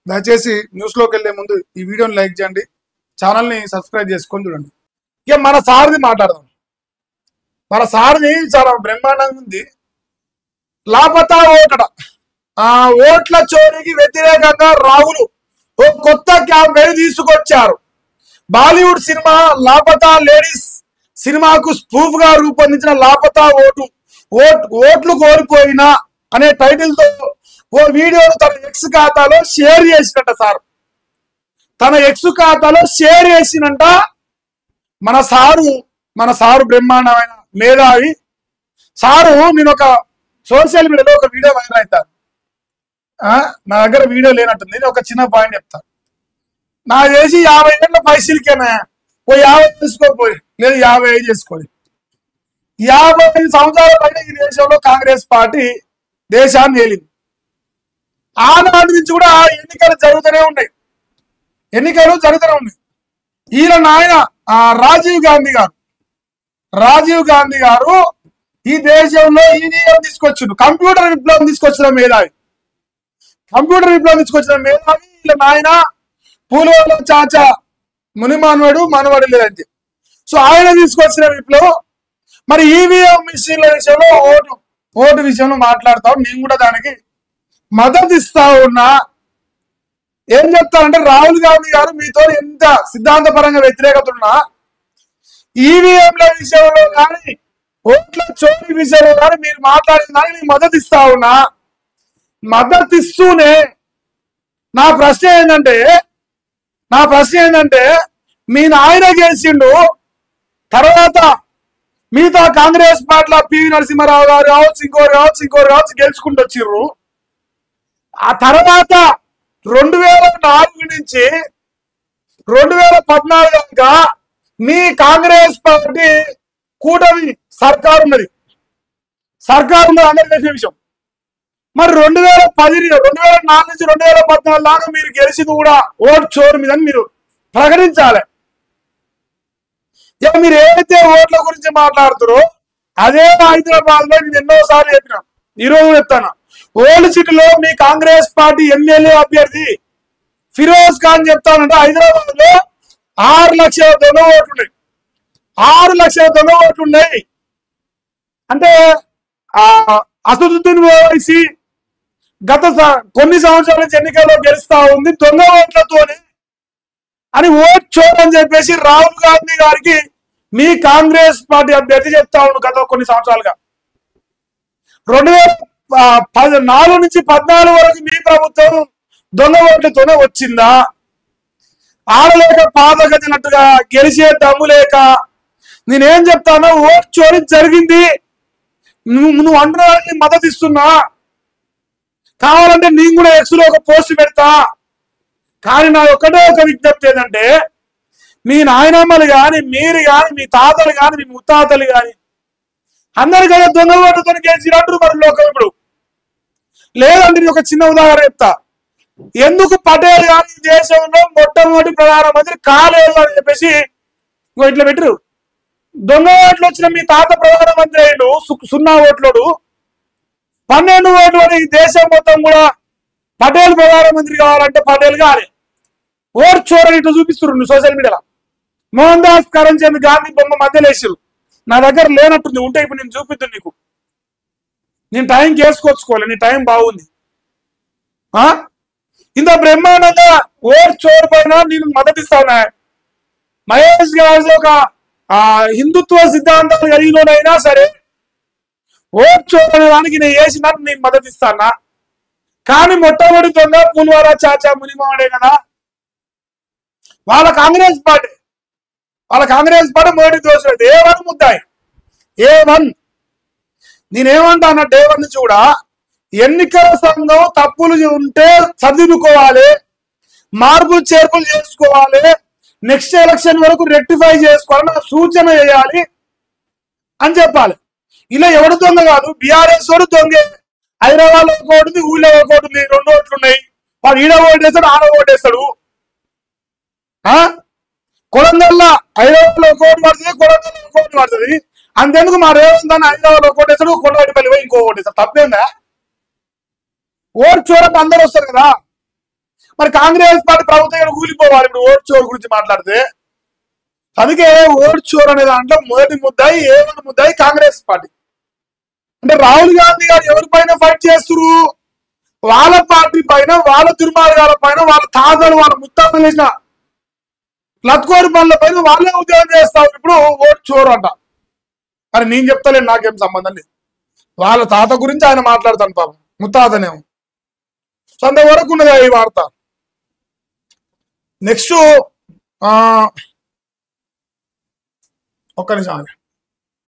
దయచేసి న్యూస్లోకి వెళ్లే ముందు ఈ వీడియోని లైక్ చేయండి, ఛానల్ని సబ్స్క్రైబ్ చేసుకొని చూడండి. ఇక మన సార్ది మాట్లాడదాం. మన సార్ది చాలా బ్రహ్మాండంగా ఉంది. లాపతా ఓటట ఓట్ల చోరీకి వ్యతిరేకంగా రాహుల్ ఓ కొత్త క్యాంపెయిన్ తీసుకొచ్చారు. బాలీవుడ్ సినిమా లాపతా లేడీస్ సినిమాకు స్పూఫ్ గా రూపొందించిన లాపతా ఓట్లు కోల్పోయినా అనే టైటిల్ తో ఓ వీడియోను తన ఎక్స్ ఖాతాలో షేర్ చేసినట్ట. సార్ తన ఎక్స్ ఖాతాలో షేర్ చేసినంట. మన సారు బ్రహ్మాండమైన మేధావి సారు. నేను ఒక సోషల్ మీడియాలో ఒక వీడియో వైరల్ అవుతాను. నా దగ్గర వీడియో లేనట్టుంది. నేను ఒక చిన్న పాయింట్ చెప్తాను. నాకు చేసి 50 ఏళ్ళ పైసలకేనా ఓ 50 తీసుకోపోయి, లేదు 55 చేసుకోండి. 55 సంవత్సరాల పైన ఈ దేశంలో కాంగ్రెస్ పార్టీ దేశాన్ని ఏలింది. ఆనాటి నుంచి కూడా ఎన్నికలు జరుగుతూనే ఉన్నాయి. ఈయన నాయన రాజీవ్ గాంధీ గారు ఈ దేశంలో ఈవీఎం తీసుకొచ్చిండు. కంప్యూటర్ విప్లవం తీసుకొచ్చిన మేధావి. వీళ్ళ నాయన పూలవాళ్ళ చాచా మునిమానవాడు మనవాడు లేదంటే. సో ఆయన తీసుకొచ్చిన విప్లవం. మరి ఈవీఎం మిషన్ల విషయంలో ఓటు విషయంలో మాట్లాడతాం. నేను కూడా దానికి మద్దతు ఇస్తా ఉన్నా. ఏం చెప్తానంటే, రాహుల్ గాంధీ గారు మీతో ఎంత సిద్ధాంతపరంగా వ్యతిరేకత ఉన్నా ఈవీఎంల విషయంలో కానీ ఓట్ల చోరీ విషయంలో కానీ మీరు మాట్లాడిన దానికి నేను మద్దతు ఇస్తా ఉన్నా. మద్దతు ఇస్తూనే నా ప్రశ్న ఏంటంటే మీ నాయన గెలిచిండు, తర్వాత మిగతా కాంగ్రెస్ పార్టీలో పివి నరసింహారావు గారు కావచ్చు, ఇంకోరు కావచ్చు గెలుచుకుంటూ వచ్చిర్రు. ఆ తర్వాత 2004 నుంచి 2014 దాకా మీ కాంగ్రెస్ పార్టీ కూటమి సర్కారు ఉన్నది. అందరికీ తెలిసిన విషయం. మరి 2004 నుంచి 2014 దాకా మీరు గెలిచింది కూడా ఓటు చోరు మీద మీరు ప్రకటించాలి. ఇక మీరు ఏదైతే ఓట్ల గురించి మాట్లాడుతారో అదే హైదరాబాద్ లో నేను ఎన్నోసార్లు చెప్పిన, ఈరోజు చెప్తాను. ఓల్డ్ సిటీలో మీ కాంగ్రెస్ పార్టీ ఎమ్మెల్యే అభ్యర్థి ఫిరోజ్ ఖాన్ చెప్తానంటే హైదరాబాద్ లో 6 లక్షల దొంగ ఓట్లు ఉన్నాయి. అంటే అసదుద్దీన్ ఓవైసీ గత కొన్ని సంవత్సరాల నుంచి ఎన్నికల్లో గెలుస్తా ఉంది దొంగ ఓట్లతోనే అని ఓట్ చూడని చెప్పేసి రాహుల్ గాంధీ గారికి మీ కాంగ్రెస్ పార్టీ అభ్యర్థి చెప్తా ఉండు. గత కొన్ని సంవత్సరాలుగా 2014 నుంచి 2014 వరకు మీ ప్రభుత్వం దొంగ ఓట్లతోనే వచ్చిందా? ఆడలేక పాదగతినట్టుగా గెలిచే దమ్ము లేక నేనేం చెప్తానో ఓట్ చోరీ జరిగింది. నువ్వు అంటున్నానికి మద్దతు ఇస్తున్నా. కావాలంటే నేను కూడా ఎక్స్లో ఒక పోస్ట్ పెడతా. కానీ నా ఒకటే ఒక విజ్ఞప్తి ఏంటంటే, మీ నాయనమ్మలు కానీ, మీరు కానీ, మీ తాతలు కానీ, మీ ముత్తాతలు కానీ అందరికీ దొంగ ఓటుతో గెలిచినట్టు మరి లోకం. ఇప్పుడు లేదంటే నేను ఒక చిన్న ఉదాహరణ చెప్తా. ఎందుకు పటేల్ గారి దేశంలో మొట్టమొదటి ప్రధానమంత్రి కాలేదు అని చెప్పేసి ఇట్లా పెట్టరు. దొంగ ఓట్లు వచ్చిన మీ తాత ప్రధానమంత్రి అయ్యాడు, 0 ఓట్లోడు. 12 ఓట్లు అని ఈ దేశం మొత్తం కూడా పటేల్ ప్రధానమంత్రి కావాలంటే పటేల్ గాని ఓట్ చోరని ఇట్లా చూపిస్తున్నారు సోషల్ మీడియాలో. మోహన్ దాస్ కరంచంద్ గాంధీ బొమ్మ మధ్యలో వేసారు. నా దగ్గర లేనట్టుంది, ఉంటే ఇప్పుడు నేను చూపిద్దాను నీకు. నేను టైం చేసుకొచ్చుకోవాలి, నీ టైం బాగుంది. ఇంత బ్రహ్మాండంగా ఓట్ చోరు పైన నేను మద్దతు ఇస్తాను. మహేష్ గారు ఒక హిందుత్వ సిద్ధాంతాలు కలిగినైనా సరే ఓట్ చోరు అనే దానికి నేను వేసినట్టు నేను మద్దతు ఇస్తానా. కానీ మొట్టమొదటి దొంగ పుల్వారా చాచా మునిమాడే కదా. వాళ్ళ కాంగ్రెస్ పార్టీ మొదటి దోషం A1 ముద్దాయి. A1 నేనేమంటాను, A1 నుంచి కూడా ఎన్నికల సంఘం తప్పులు ఉంటే సర్దిద్దుకోవాలి, మార్పులు చేర్పులు చేసుకోవాలి, నెక్స్ట్ ఎలక్షన్ వరకు రెక్టిఫై చేసుకోవాలని సూచన చేయాలి అని చెప్పాలి. ఇలా ఎవడు దొంగ కాదు. బీఆర్ఎస్ వాడు దొంగే. హైదరాబాద్ లో ఒక ఓటుంది, ఊళ్ళో ఒక ఓటుంది, 2 ఓట్లు ఉన్నాయి. వాడు ఈడ ఓటేస్తాడు, ఆడ ఓటేస్తాడు. కొడంగల్లో హైదరాబాద్ లో ఒక ఓటు పడుతుంది, కొడంగల్లో ఒక ఓటు పడుతుంది. అంతెందుకు మా రేవంత్ అని హైదరాబాద్ లో ఒక ఓటేస్తాడు, కొండవటిపల్లి పోయి ఇంకో ఓటేస్తాడు. తప్పేందా? ఓటు చూడక అందరు వస్తారు కదా. మరి కాంగ్రెస్ పార్టీ ప్రభుత్వం కూలిపోవాలి ఇప్పుడు ఓట్ చోరు గురించి మాట్లాడితే. అందుకే ఓట్ చోరు అనే దాంట్లో మొదటి ముద్దాయి ఏమన్నా ముద్దాయి కాంగ్రెస్ పార్టీ. అంటే రాహుల్ గాంధీ గారు ఎవరిపైన ఫైట్ చేస్తున్నారు? వాళ్ళ పార్టీ పైన, వాళ్ళ దుర్మార్గాల పైన, వాళ్ళ తాతలు వాళ్ళ ముత్తాతలు చేసిన లత్కోరు పనుల పైన వాళ్ళే ఉద్యోగం చేస్తారు. ఇప్పుడు ఓట్ చోరు అంట. అని నేను చెప్తలేను, నాకేం సంబంధం లేదు. వాళ్ళ తాత గురించి ఆయన మాట్లాడతాను పాపం, ముత్తాతనేమో. సో అంతవరకు ఉన్నది ఈ వార్త. నెక్స్ట్ ఒక్క నిమిషం.